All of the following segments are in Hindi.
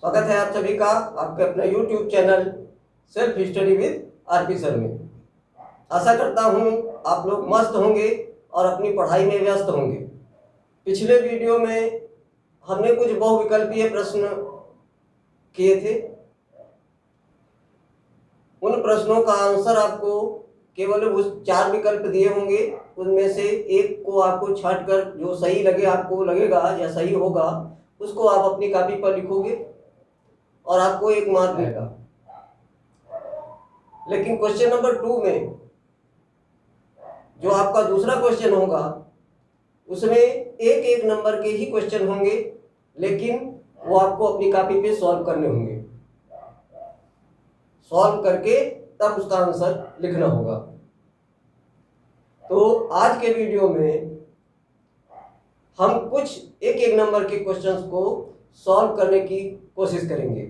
स्वागत है आप सभी का आपके अपने YouTube channel self study with RP sir में। आशा करता हूँ आप लोग मस्त होंगे और अपनी पढ़ाई में व्यस्त होंगे। पिछले वीडियो में हमने कुछ बहुविकल्पीय प्रश्न किए थे। उन प्रश्नों का आंसर आपको केवल उस 4 विकल्प दिए होंगे, उनमें से एक को आपको छांटकर जो सही लगे आपको लगेगा या सही होगा उसको आप अपनी कॉपी पर लिखोगे और आपको 1 मार्क मिलेगा। लेकिन क्वेश्चन नंबर 2 में जो आपका दूसरा क्वेश्चन होगा उसमें एक नंबर के ही क्वेश्चन होंगे, लेकिन वो आपको अपनी कॉपी पे सॉल्व करने होंगे। सॉल्व करके तब उसका आंसर लिखना होगा। तो आज के वीडियो में हम कुछ एक नंबर के क्वेश्चंस को सॉल्व करने की कोशिश करेंगे।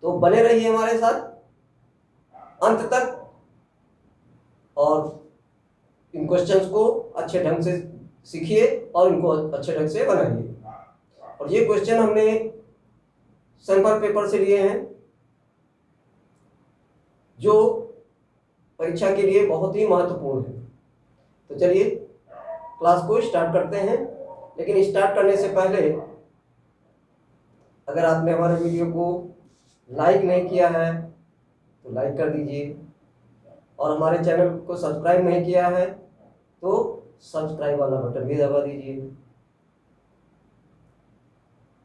तो बने रहिए हमारे साथ अंत तक और इन क्वेश्चंस को अच्छे ढंग से सीखिए और इनको अच्छे ढंग से बनाइए। और ये क्वेश्चन हमने सैंपल पेपर से लिए हैं जो परीक्षा के लिए बहुत ही महत्वपूर्ण है। तो चलिए क्लास को स्टार्ट करते हैं। लेकिन स्टार्ट करने से पहले अगर आपने हमारे वीडियो को लाइक नहीं किया है तो लाइक कर दीजिए, और हमारे चैनल को सब्सक्राइब नहीं किया है तो सब्सक्राइब वाला बटन भी दबा दीजिए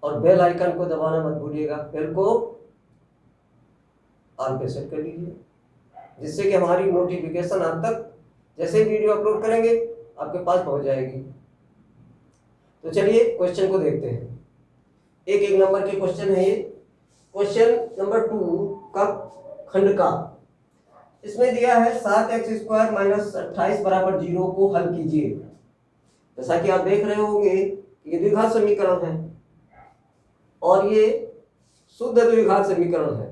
और बेल आइकन को दबाना मत भूलिएगा। बेल को ऑल पे सेट कर लीजिए, जिससे कि हमारी नोटिफिकेशन आप तक जैसे वीडियो अपलोड करेंगे आपके पास पहुंच जाएगी। तो चलिए क्वेश्चन को देखते हैं। एक नंबर के क्वेश्चन है ये। क्वेश्चन नंबर 2 का खंड का इसमें दिया है 7x² - 28 = 0 को हल कीजिए। जैसा कि आप देख रहे होंगे ये द्विघात समीकरण है और ये शुद्ध द्विघात समीकरण है।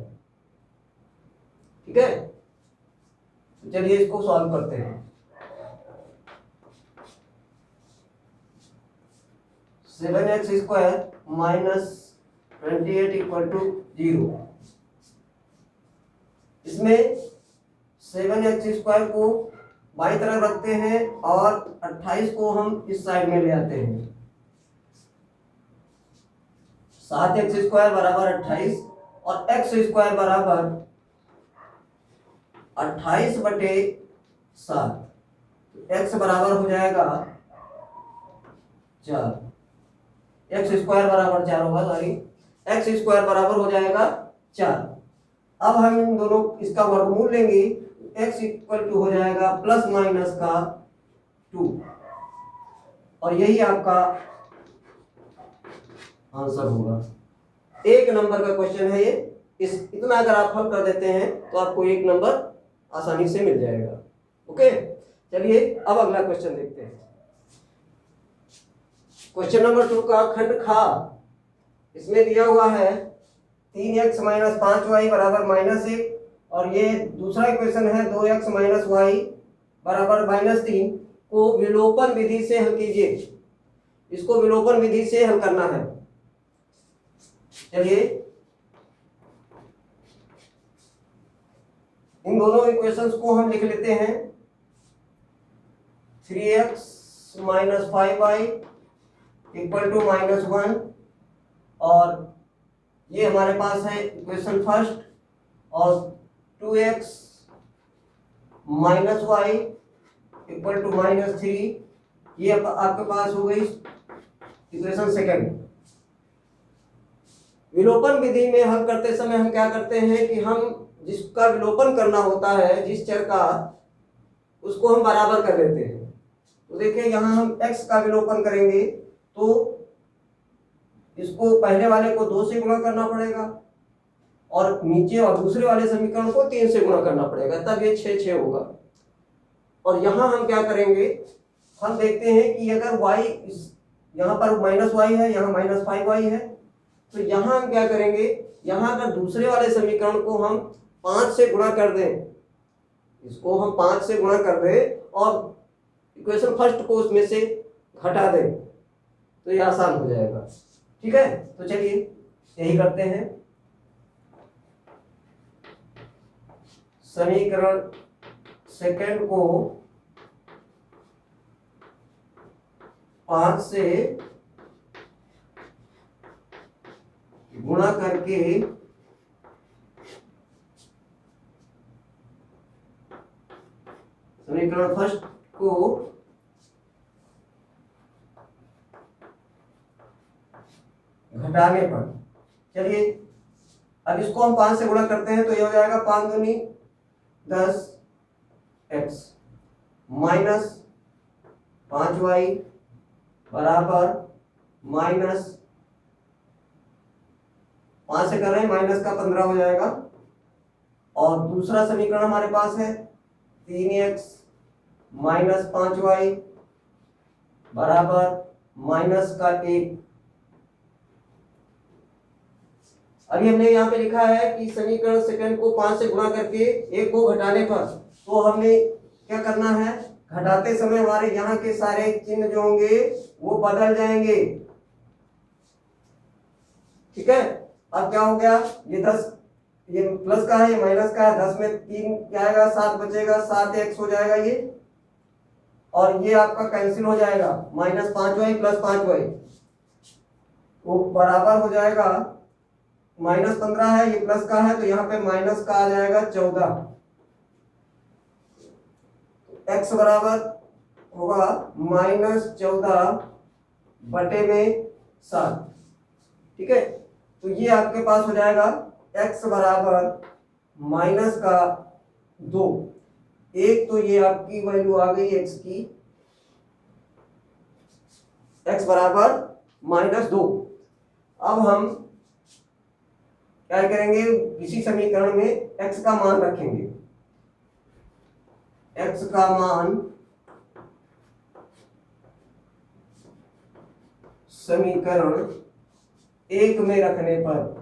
ठीक है, चलिए इसको सॉल्व करते हैं। 7x² - 28 = 0। इसमें 7x² को बाईं तरफ रखते हैं और 28 को हम इस साइड में ले आते हैं। 7x² = 28 और x² = 28/7। x बराबर हो जाएगा 4। x² बराबर 4 होगा, सॉरी x² बराबर हो जाएगा 4। अब हम इन दोनों इसका वर्गमूल लेंगे। x = हो जाएगा ±2 और यही आपका आंसर होगा। 1 नंबर का क्वेश्चन है ये। इतना अगर आप हल कर देते हैं तो आपको 1 नंबर आसानी से मिल जाएगा। ओके, चलिए अब अगला क्वेश्चन देखते हैं। क्वेश्चन नंबर 2 का खंड खा इसमें दिया हुआ है 3x - 5y = -1 और ये दूसरा इक्वेशन है 2x - y = -3 को विलोपन विधि से हल कीजिए। इसको विलोपन विधि से हल करना है। चलिए इन दोनों इक्वेशंस को हम लिख लेते हैं। 3x - 5y = -1 और ये हमारे पास है इक्वेशन फर्स्ट, और 2x - y = -3 ये आपके पास हो गई इक्वेशन सेकंड। विलोपन विधि में हल करते समय हम क्या करते हैं कि हम जिसका विलोपन करना होता है, जिस चर का, उसको हम बराबर कर लेते हैं। तो देखिए यहाँ हम x का विलोपन करेंगे तो इसको पहले वाले को 2 से गुणा करना पड़ेगा और नीचे और दूसरे वाले समीकरण को 3 से गुणा करना पड़ेगा, तब ये 6 होगा। और यहाँ हम क्या करेंगे, हम देखते हैं कि अगर y यहाँ पर -y है, यहाँ -5y है, तो यहाँ हम क्या करेंगे, यहाँ अगर दूसरे वाले समीकरण को हम 5 से गुणा कर दें, इसको हम 5 से गुणा कर दें और इक्वेशन फर्स्ट को उसमें से घटा दें तो ये आसान हो जाएगा। ठीक है, तो चलिए यही करते हैं। समीकरण सेकंड को 5 से गुणा करके समीकरण फर्स्ट को घटाने पर, चलिए अब इसको हम 5 से गुणा करते हैं तो ये हो जाएगा 5 दूनी 10 x माइनस 5y बराबर माइनस 5 से कर रहे हैं माइनस का 15 हो जाएगा। और दूसरा समीकरण हमारे पास है 3x माइनस 5y बराबर माइनस का 1। अभी हमने यहाँ पे लिखा है कि समीकरण सेकंड को 5 से गुणा करके 1 को घटाने पर, तो हमने क्या करना है, घटाते समय हमारे यहाँ के सारे चिन्ह जो होंगे वो बदल जाएंगे। ठीक है, अब क्या हो गया, ये 10 ये प्लस का है ये माइनस का है, 10 में 3 क्या आएगा 7 बचेगा, 7x हो जाएगा ये, और ये आपका कैंसिल हो जाएगा, माइनस 5y प्लस 5y वो बराबर हो जाएगा माइनस 15 है, ये प्लस का है तो यहाँ पे माइनस का आ जाएगा 14। x बराबर होगा माइनस 14 बटे में 7। ठीक है, तो ये आपके पास हो जाएगा x बराबर माइनस का 2। एक तो ये आपकी वैल्यू आ गई x की, x बराबर माइनस 2। अब हम क्या करेंगे, इसी समीकरण में x का मान रखेंगे। x का मान समीकरण 1 में रखने पर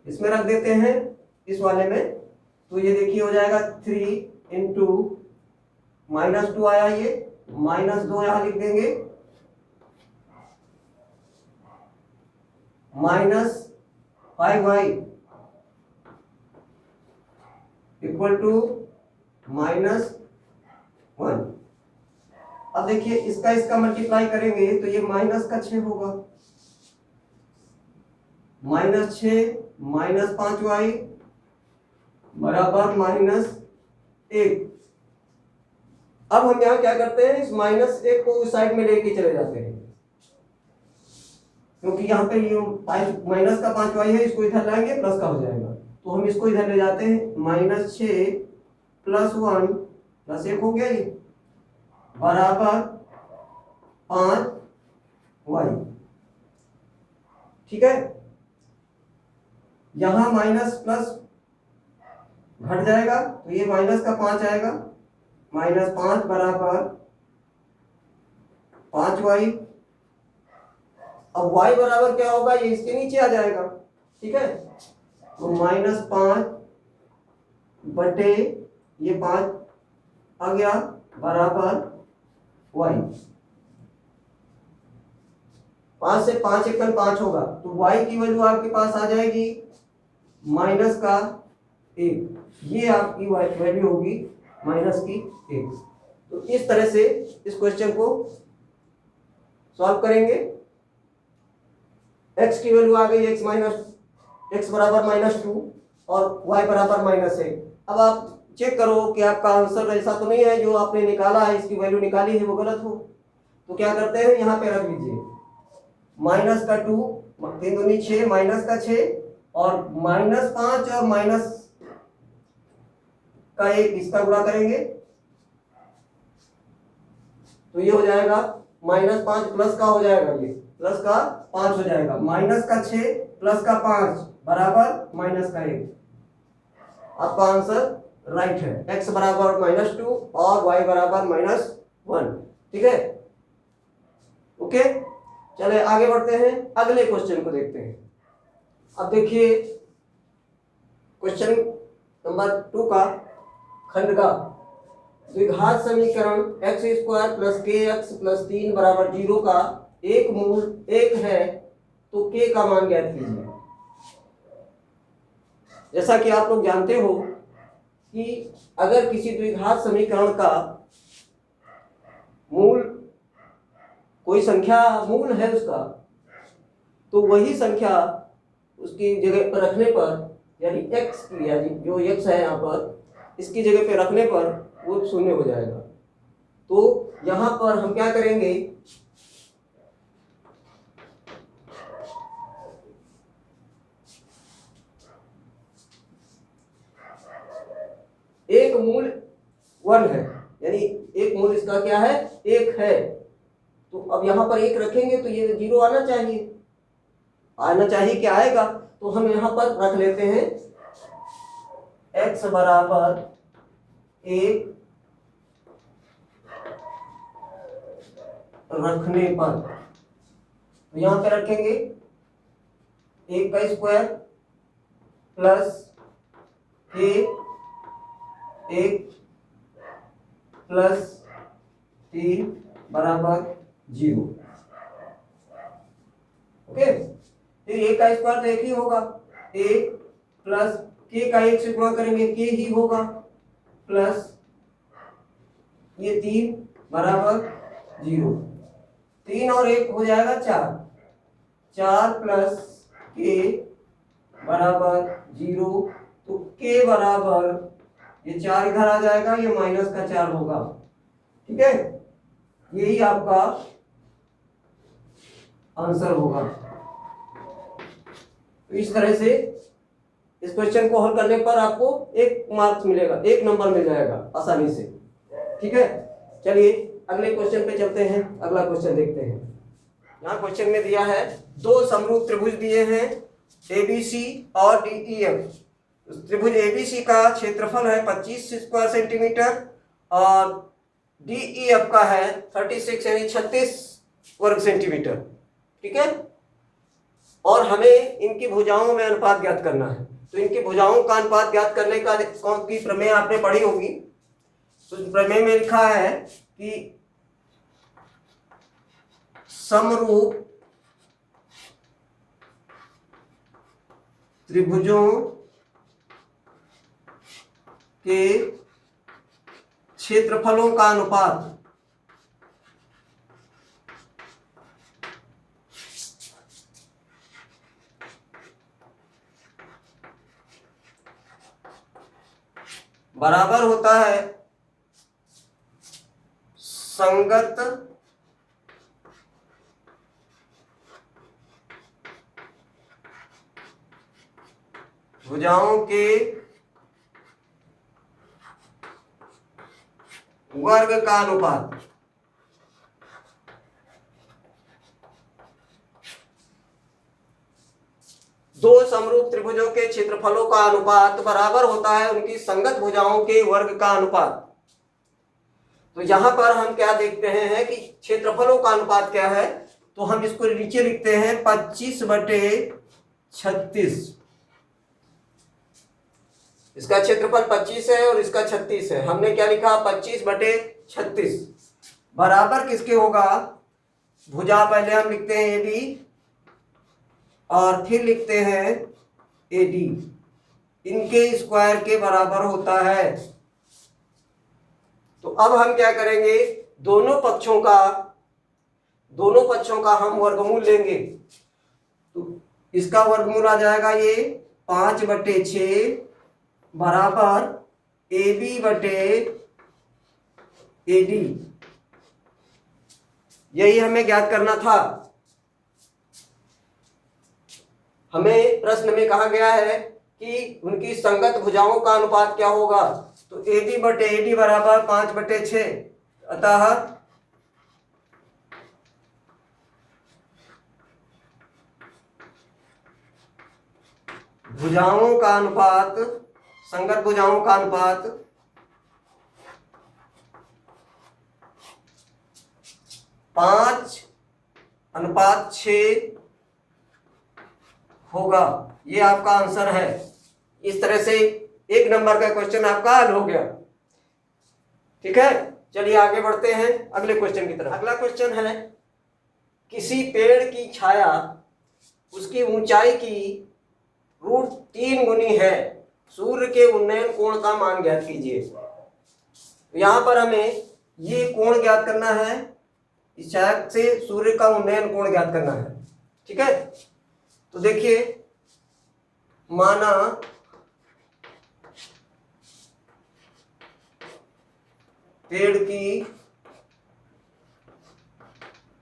इसमें रख देते हैं, इस वाले में, तो ये देखिए हो जाएगा 3 इंटू माइनस 2 आया, ये माइनस 2 यहां लिख देंगे, minus 5y equal to minus 1। अब देखिए इसका मल्टीप्लाई करेंगे तो ये माइनस का 6 होगा, माइनस 6 माइनस 5y बराबर माइनस 1। अब हम यहाँ क्या करते हैं, इस माइनस 1 को उस साइड में लेके चले जाते हैं, क्योंकि यहाँ पे ये माइनस का 5y है, इसको इधर लाएंगे प्लस का हो जाएगा, तो हम इसको इधर ले जाते हैं, माइनस 6 प्लस 1 प्लस 1 हो गया ये बराबर 5y। ठीक है, यहां माइनस प्लस घट जाएगा तो ये माइनस का 5 आएगा, माइनस 5 बराबर 5y। अब y बराबर क्या होगा, ये इसके नीचे आ जाएगा। ठीक है, तो माइनस 5 बटे ये 5 आ गया बराबर y। 5 से 5 एकल 5 होगा, तो y की वैल्यू आपके पास आ जाएगी माइनस का 1। ये आपकी वैल्यू होगी माइनस की 1। तो इस तरह से इस क्वेश्चन को सॉल्व करेंगे। x की वैल्यू आ गई x बराबर माइनस 2 और y बराबर माइनस 1। अब आप चेक करो कि आपका आंसर ऐसा तो नहीं है जो आपने निकाला है, इसकी वैल्यू निकाली है वो गलत हो, तो क्या करते हैं, यहाँ पे रख लीजिए माइनस का 2 3 दूनी 6 माइनस का 6 और माइनस 5 और माइनस का 1 इसका गुणा करेंगे तो ये हो जाएगा माइनस 5 प्लस का हो जाएगा, ये प्लस का 5 हो जाएगा, माइनस का 6 प्लस का 5 बराबर माइनस का 1। आपका आंसर राइट है, x बराबर माइनस 2 और y बराबर माइनस 1। ठीक है, ओके, चले आगे बढ़ते हैं, अगले क्वेश्चन को देखते हैं। अब देखिए क्वेश्चन नंबर 2 का खंड का द्विघात समीकरण एक्स स्क्वायर प्लस के एक्स प्लस 3 बराबर 0 का एक मूल 1 है तो के का मान ज्ञात कीजिए। जैसा कि आप लोग जानते हो कि अगर किसी द्विघात समीकरण का मूल कोई संख्या मूल है उसका, तो वही संख्या उसकी जगह पर रखने पर, यानी x की, यानी जो x है यहाँ पर इसकी जगह पे रखने पर वो शून्य हो जाएगा। तो यहाँ पर हम क्या करेंगे, एक मूल 1 है, यानी एक मूल इसका क्या है, 1 है। तो अब यहाँ पर 1 रखेंगे तो ये 0 आना चाहिए, क्या आएगा। तो हम यहाँ पर रख लेते हैं x बराबर 1 रखने पर, तो यहाँ पे रखेंगे 1 का स्क्वायर प्लस के 1 प्लस 3 बराबर 0। ओके, फिर 1 का स्क्वायर तो 1 ही होगा, 1 प्लस के का 1 से गुणा करेंगे के ही होगा, प्लस ये 3 बराबर 0। 3 और 1 हो जाएगा 4, 4 प्लस के बराबर 0। तो के बराबर ये 4 इधर आ जाएगा, ये माइनस का 4 होगा। ठीक है, यही आपका आंसर होगा। तो इस तरह से इस क्वेश्चन को हल करने पर आपको 1 मार्क्स मिलेगा, 1 नंबर मिल जाएगा आसानी से। ठीक है, चलिए अगले क्वेश्चन पे चलते हैं। अगला क्वेश्चन देखते हैं। यहाँ क्वेश्चन में दिया है 2 समरूप त्रिभुज दिए हैं ABC और DEF। त्रिभुज ABC का क्षेत्रफल है 25 स्क्वायर सेंटीमीटर और DEF का है 36 यानी 36 वर्ग सेंटीमीटर। ठीक है, और हमें इनकी भुजाओं में अनुपात ज्ञात करना है। तो इनकी भुजाओं का अनुपात ज्ञात करने का कौन की प्रमेय आपने पढ़ी होगी। तो प्रमेय में लिखा है कि समरूप त्रिभुजों के क्षेत्रफलों का अनुपात बराबर होता है संगत भुजाओं के वर्ग का अनुपात। दो समरूप त्रिभुजों के क्षेत्रफलों का अनुपात बराबर होता है उनकी संगत भुजाओं के वर्ग का अनुपात। तो यहां पर हम क्या देखते हैं कि क्षेत्रफलों का अनुपात क्या है, तो हम इसको नीचे लिखते हैं 25/36। इसका क्षेत्रफल 25 है और इसका 36 है। हमने क्या लिखा, 25/36 बराबर किसके होगा, भुजा पहले हम लिखते हैं एडी और फिर लिखते हैं एडी, इनके स्क्वायर के बराबर होता है। तो अब हम क्या करेंगे, दोनों पक्षों का हम वर्गमूल लेंगे। तो इसका वर्गमूल आ जाएगा ये 5/6 बराबर AB/AD। यही हमें ज्ञात करना था। हमें प्रश्न में कहा गया है कि उनकी संगत भुजाओं का अनुपात क्या होगा, तो AB/AD बराबर 5/6। अतः भुजाओं का अनुपात, संगत भुजाओं का अनुपात 5/6 होगा। ये आपका आंसर है। इस तरह से 1 नंबर का क्वेश्चन आपका हल हो गया। ठीक है, चलिए आगे बढ़ते हैं अगले क्वेश्चन की तरफ। अगला क्वेश्चन है, किसी पेड़ की छाया उसकी ऊंचाई की √3 गुनी है, सूर्य के उन्नयन कोण का मान ज्ञात कीजिए। यहां पर हमें ये कोण ज्ञात करना है, इस छाया से सूर्य का उन्नयन कोण ज्ञात करना है। ठीक है, तो देखिए, माना पेड़ की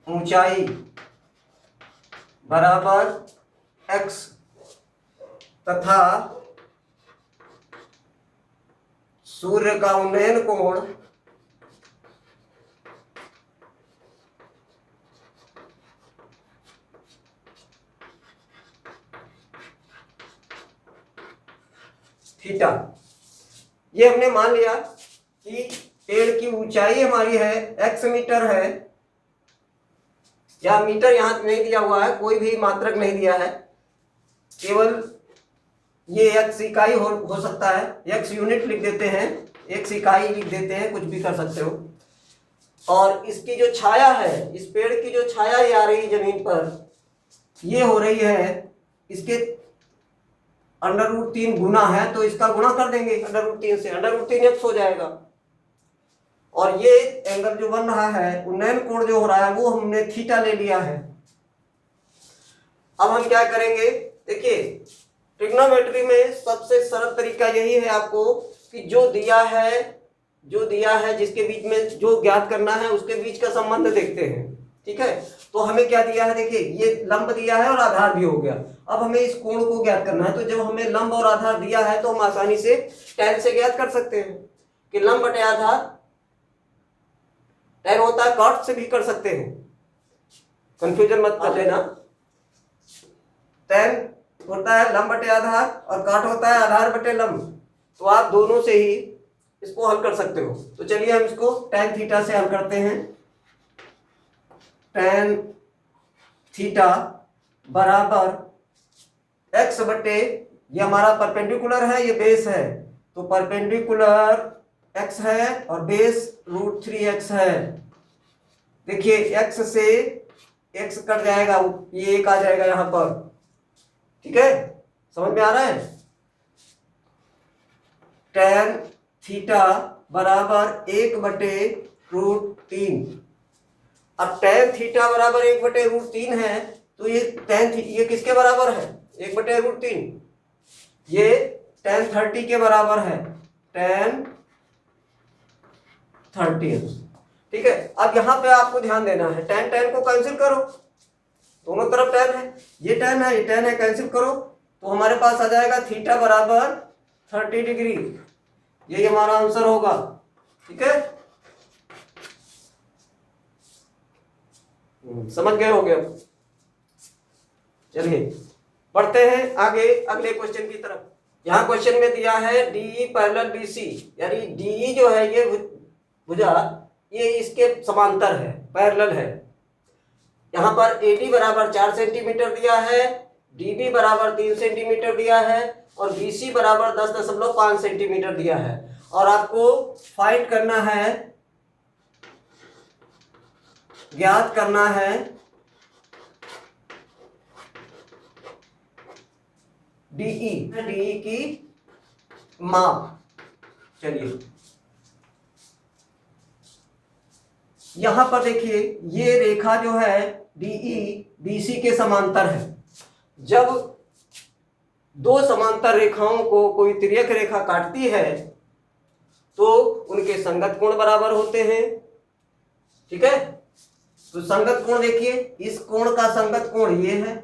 ऊंचाई बराबर x तथा सूर्य का उन्नयन कोण थीटा। ये हमने मान लिया कि पेड़ की ऊंचाई हमारी है x मीटर है, या मीटर यहां नहीं दिया हुआ है, कोई भी मात्रक नहीं दिया है, केवल ये x इकाई हो सकता है, x यूनिट लिख देते हैं, x इकाई लिख देते हैं, कुछ भी कर सकते हो। और इसकी जो छाया है, इस पेड़ की जो छाया ये आ रही है जमीन पर, ये हो रही है इसके √3 गुना है, तो इसका गुणा कर देंगे √3 से, √3 x हो जाएगा। और ये एंगल जो बन रहा है, उन्नयन कोण जो हो रहा है, वो हमने थीटा ले लिया है। अब हम क्या करेंगे, देखिए ट्रिग्नोमेट्री में सबसे सरल तरीका यही है आपको कि जो दिया है जिसके बीच में जो ज्ञात करना है उसके बीच का संबंध देखते हैं। ठीक है, तो हमें क्या दिया है, देखिए ये लंब दिया है और आधार भी हो गया। अब हमें इस कोण को ज्ञात करना है, तो जब हमें लंब और आधार दिया है तो हम आसानी से tan से ज्ञात कर सकते हैं कि लंब बटे आधार tan होता है, cot से भी कर सकते हैं, कंफ्यूजन मत कर लेना। tan होता है लंब बटे आधार और cot होता है आधार बटे लंब, तो आप दोनों से ही इसको हल कर सकते हो। तो चलिए हम इसको tan थीटा से हल करते हैं। tan थीटा बराबर x बटे, ये हमारा परपेंडिकुलर है, ये बेस है, तो परपेंडिकुलर x है और बेस √3x है। देखिए x से x कट जाएगा, ये 1 आ जाएगा यहां पर। ठीक है, समझ में आ रहा है। tan थीटा बराबर 1 बटे √3। अब tan थीटा बराबर 1 बटे √3 है, तो ये किसके बराबर है, 1 बटे √3, ये tan 30 के बराबर है, tan 30। ठीक है, अब यहां पे आपको ध्यान देना है, tan को कैंसिल करो, दोनों तरफ tan है, ये tan है, कैंसिल करो, तो हमारे पास आ जाएगा थीटा बराबर 30 डिग्री। यही हमारा आंसर होगा। ठीक है, समझ गए होगे। अब चलिए बढ़ते हैं आगे अगले क्वेश्चन की तरफ। यहाँ क्वेश्चन में दिया है DE पैरेलल BC, यानी DE जो है ये भुजा, ये इसके समांतर है, पैरेलल है। यहाँ पर AD बराबर 4 सेंटीमीटर दिया है, DB बराबर 3 सेंटीमीटर दिया है और BC बराबर 10.5 सेंटीमीटर दिया है। और आपको फाइंड करना है, ज्ञात करना है DE की माप। चलिए यहां पर देखिए, ये रेखा जो है DE BC के समांतर है। जब दो समांतर रेखाओं को कोई तिर्यक रेखा काटती है तो उनके संगत कोण बराबर होते हैं। ठीक है, तो संगत कोण देखिए, इस कोण का संगत कोण ये है।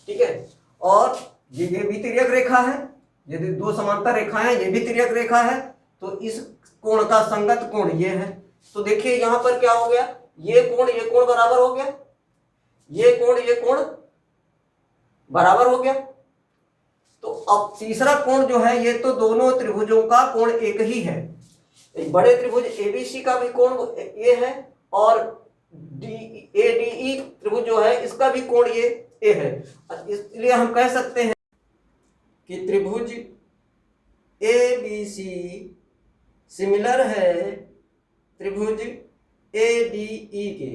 ठीक है, और ये भी तिर्यक रेखा है, यदि दो समांतर रेखाएं, ये भी तिर्यक रेखा है, तो इस कोण का संगत कोण ये है। तो देखिए यहां पर क्या हो गया, ये कोण बराबर हो गया, ये कोण बराबर हो गया। तो अब तीसरा कोण जो है, ये तो दोनों त्रिभुजों का कोण एक ही है। एक बड़े त्रिभुज ABC का भी कोण ये है और ADE त्रिभुज जो है इसका भी कोण ये A है। इसलिए हम कह सकते हैं कि त्रिभुज ABC सिमिलर है त्रिभुज ADE के।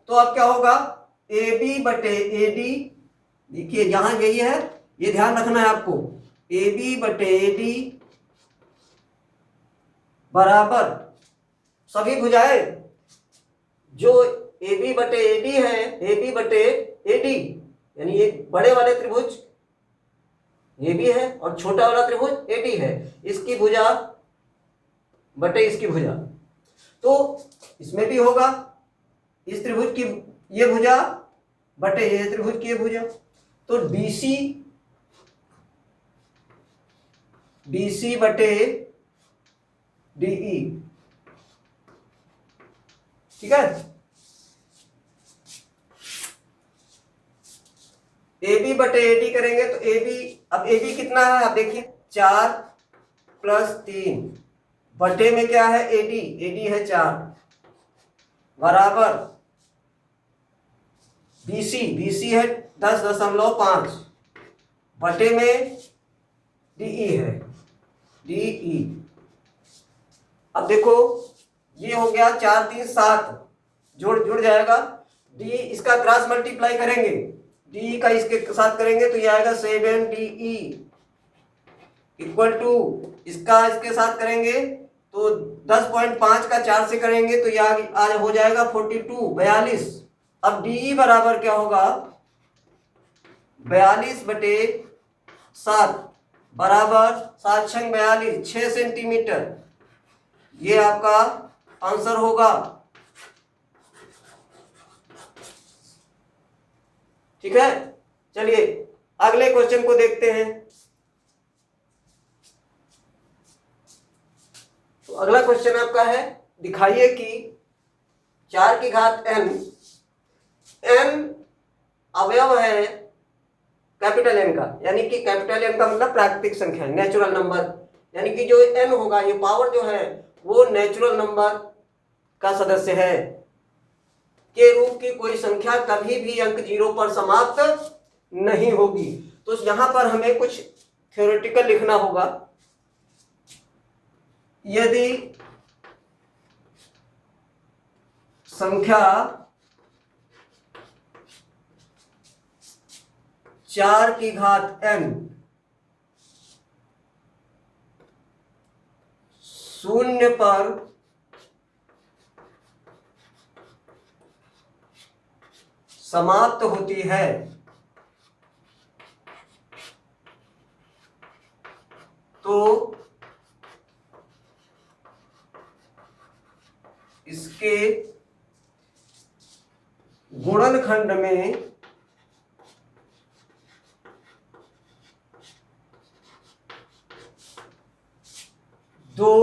तो अब क्या होगा, AB बटे AD, देखिए यहां यही है, ये ध्यान रखना है आपको, AB बटे AD बराबर सभी भुजाएं जो AB बटे AD है, AB बटे AD यानी ये बड़े वाले त्रिभुज AB है और छोटा वाला त्रिभुज AD है, इसकी भुजा बटे इसकी भुजा। तो इसमें भी होगा इस त्रिभुज की ये भुजा बटे ये त्रिभुज की ये भुजा। तो BC बटे DE, ठीक है। AB बटे AD करेंगे तो AB, अब AB कितना है आप देखिए, 4 + 3 बटे में क्या है AD है 4 बराबर BC है 10.5 बटे में DE है DE। अब देखो ये हो गया 4 3 7 जुड़ जाएगा, D इसका क्रॉस मल्टीप्लाई करेंगे, DE का इसके साथ करेंगे तो ये आएगा 7DE इक्वल टू, इसका इसके साथ करेंगे तो 10.5 का 4 से करेंगे तो ये आज हो जाएगा 42। अब DE बराबर क्या होगा, 42 बटे 7 बराबर 7 × 42 6 सेंटीमीटर, ये आपका आंसर होगा। ठीक है, चलिए अगले क्वेश्चन को देखते हैं। तो अगला क्वेश्चन आपका है, दिखाइए कि 4 की घात n अवयव है कैपिटल N का, यानी कि कैपिटल N का मतलब प्राकृतिक संख्या, नेचुरल नंबर, यानी कि जो n होगा ये पावर जो है वो नेचुरल नंबर का सदस्य है के रूप की कोई संख्या कभी भी अंक 0 पर समाप्त नहीं होगी। तो यहां पर हमें कुछ थ्योरेटिकल लिखना होगा। यदि संख्या 4 की घात n शून्य पर समाप्त होती है तो इसके गुणनखंड में दो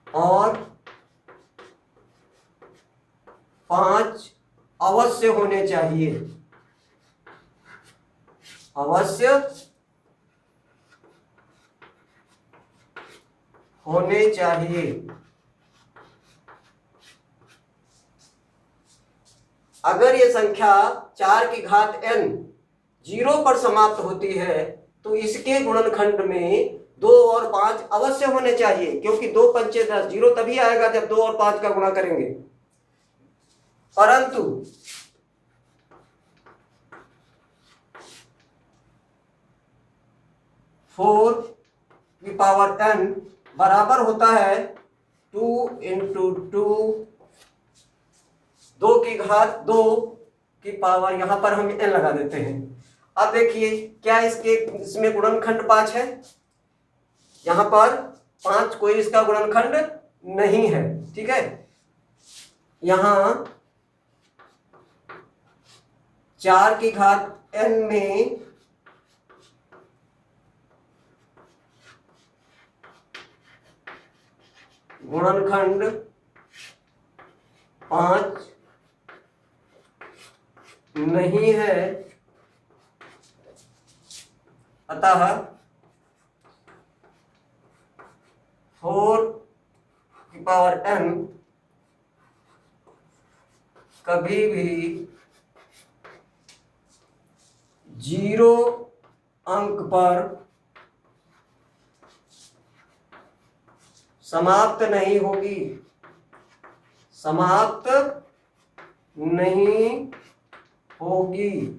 और 5 अवश्य होने चाहिए, अवश्य होने चाहिए। अगर ये संख्या 4 की घात n 0 पर समाप्त होती है तो इसके गुणनखंड में 2 और 5 अवश्य होने चाहिए, क्योंकि 2 पंचे 10, 0 तभी आएगा जब 2 और 5 का गुणा करेंगे। परंतु फोर की पावर n बराबर होता है 2 × 2, 2 की घात 2 की पावर, यहां पर हम n लगा देते हैं। अब देखिए क्या इसमें गुणनखंड 5 है, यहां पर 5 कोई इसका गुणनखंड नहीं है। ठीक है, यहां 4 की घात n में गुणनखंड 5 नहीं है, अतः 4 की पावर n कभी भी 0 अंक पर समाप्त नहीं होगी, समाप्त नहीं होगी।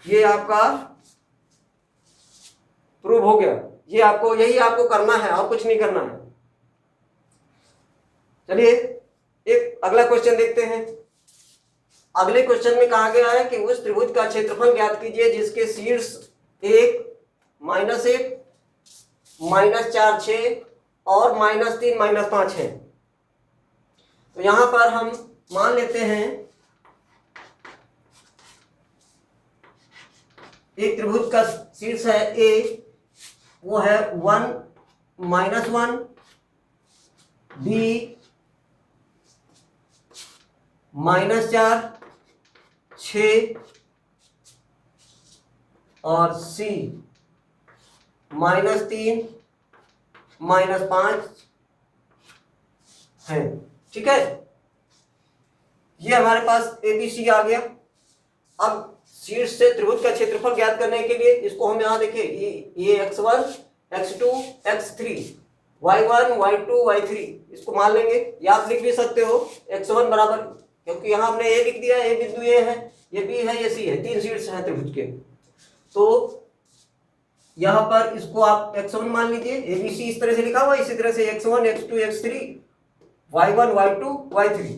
ये आपका प्रूव हो गया। ये आपको, यही आपको करना है और कुछ नहीं करना है। चलिए एक अगला क्वेश्चन देखते हैं। अगले क्वेश्चन में कहा गया है कि उस त्रिभुज का क्षेत्रफल ज्ञात कीजिए जिसके शीर्ष 1, -1, -4, 6 और -3, -5 है। तो यहां पर हम मान लेते हैं एक त्रिभुज का शीर्ष है ए, वो है 1, -1, बी -4, 6 और सी -3, -5 है। ठीक है, ये हमारे पास ABC आ गया। अब शीर्ष से त्रिभुज का क्षेत्रफल ज्ञात करने के लिए इसको हम यहां देखिए, ये x1, x2, x3, y1, y2, y3 इसको मान लेंगे, या आप लिख भी सकते हो x1 बराबर, क्योंकि यहां हमने ए लिख दिया, ए बिंदु ए है, ये बी है, ये सी है, 3 शीर्ष हैं त्रिभुज के। तो यहां पर इसको आप x1 मान लीजिए, ABC इस तरह से लिखा हुआ, इसी तरह से x1, x2, x3, y1, y2, y3।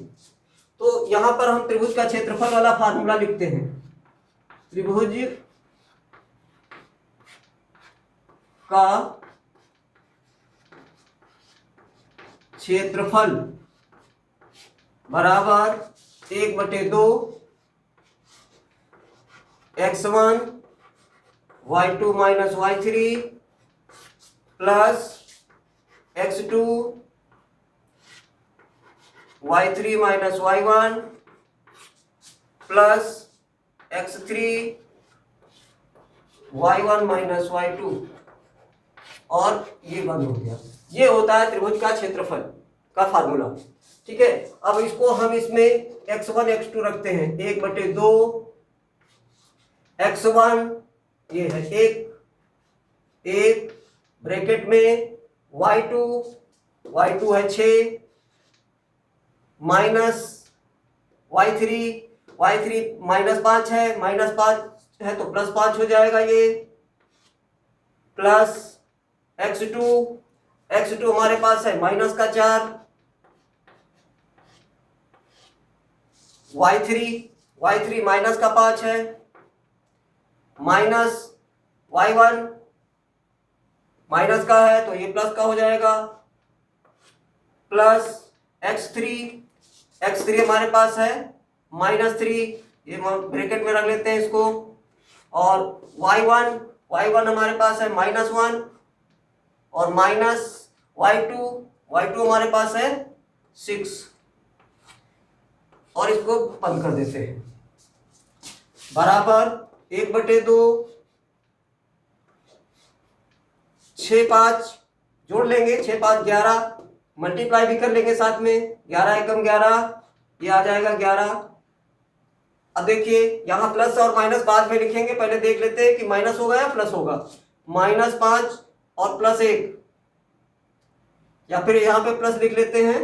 तो यहां पर हम त्रिभुज का क्षेत्रफल वाला फार्मूला लिखते हैं। त्रिभुज का क्षेत्रफल बराबर 1/2 x1 y2 - y3 plus x2 y3 - y1 plus x3 y1 - y2, और ये बंद हो गया। ये होता है त्रिभुज का क्षेत्रफल का फार्मूला। ठीक है, अब इसको हम इसमें x1 x2 रखते हैं। 1/2 x1 ये है 1 ब्रैकेट में y2 है 6 माइनस y3 -5 है, -5 है तो +5 हो जाएगा ये, प्लस x2 हमारे पास है -4, y3 -5 है, माइनस y1 माइनस का है तो ये प्लस का हो जाएगा, प्लस x3 हमारे पास है -3, ये ब्रैकेट में रख लेते हैं इसको, और y1 हमारे पास है -1, और माइनस y2 हमारे पास है 6, और इसको बंद कर देते हैं। बराबर 1/2 6, 5 जोड़ लेंगे, 6, 5 11, मल्टीप्लाई भी कर लेंगे साथ में, 11 एकम 11, ये आ जाएगा 11। अब देखिए यहाँ प्लस और माइनस बाद में लिखेंगे, पहले देख लेते हैं कि माइनस होगा या प्लस होगा। -5 और +1, या फिर यहाँ पे प्लस लिख लेते हैं।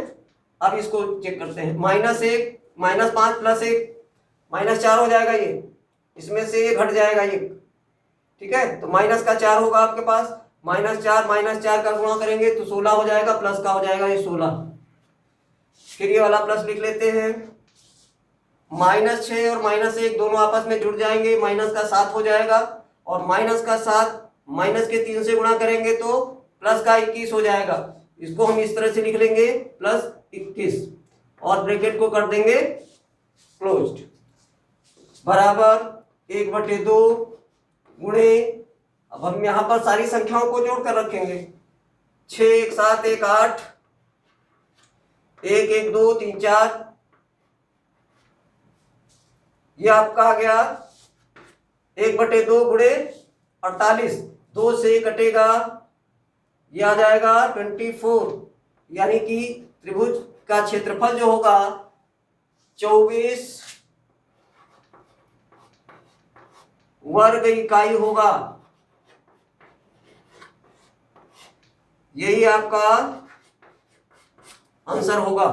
अब इसको चेक करते हैं, -1 -5 +1 -4 हो जाएगा, ये इसमें से ये घट जाएगा ये। ठीक है, तो -4 होगा आपके पास, -4 का गुणा करेंगे तो 16 हो जाएगा, प्लस का हो जाएगा ये 16। फिर ये वाला प्लस लिख लेते हैं, -6 और -1 दोनों आपस में जुड़ जाएंगे, -7 हो जाएगा, और -7 -3 से गुणा करेंगे तो +21 हो जाएगा। इसको हम इस तरह से लिख लेंगे +21, और ब्रैकेट को कर देंगे क्लोज्ड, बराबर 1/2 गुणे, अब हम यहां पर सारी संख्याओं को जोड़कर रखेंगे, 6 1 7 1 8 1 1 2 3 4, ये आपका आ गया 1/2 गुणे 48, 2 से कटेगा, ये आ जाएगा 24, यानी कि त्रिभुज का क्षेत्रफल जो होगा 24 वर्ग इकाई होगा। यही आपका आंसर होगा।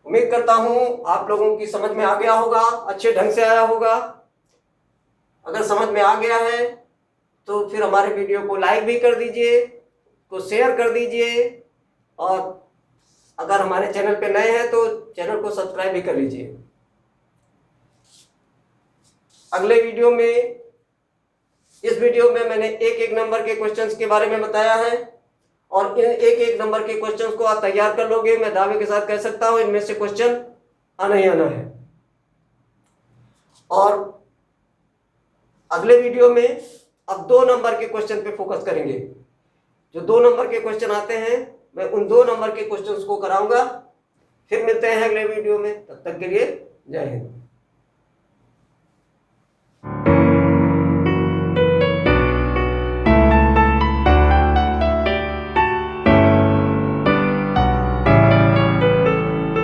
उम्मीद करता हूं आप लोगों की समझ में आ गया होगा, अच्छे ढंग से आया होगा। अगर समझ में आ गया है तो फिर हमारे वीडियो को लाइक भी कर दीजिए, को शेयर कर दीजिए, और अगर हमारे चैनल पे नए हैं तो चैनल को सब्सक्राइब भी कर लीजिए। अगले वीडियो में, इस वीडियो में मैंने एक एक नंबर के क्वेश्चंस के बारे में बताया है, और इन एक एक नंबर के क्वेश्चंस को आप तैयार कर लोगे, मैं दावे के साथ कह सकता हूं इनमें से क्वेश्चन आना ही आना है। और अगले वीडियो में अब 2 नंबर के क्वेश्चन पे फोकस करेंगे। जो 2 नंबर के क्वेश्चन आते हैं मैं उन 2 नंबर के क्वेश्चंस को कराऊंगा। फिर मिलते हैं अगले वीडियो में, तब तक के लिए जय हिंद।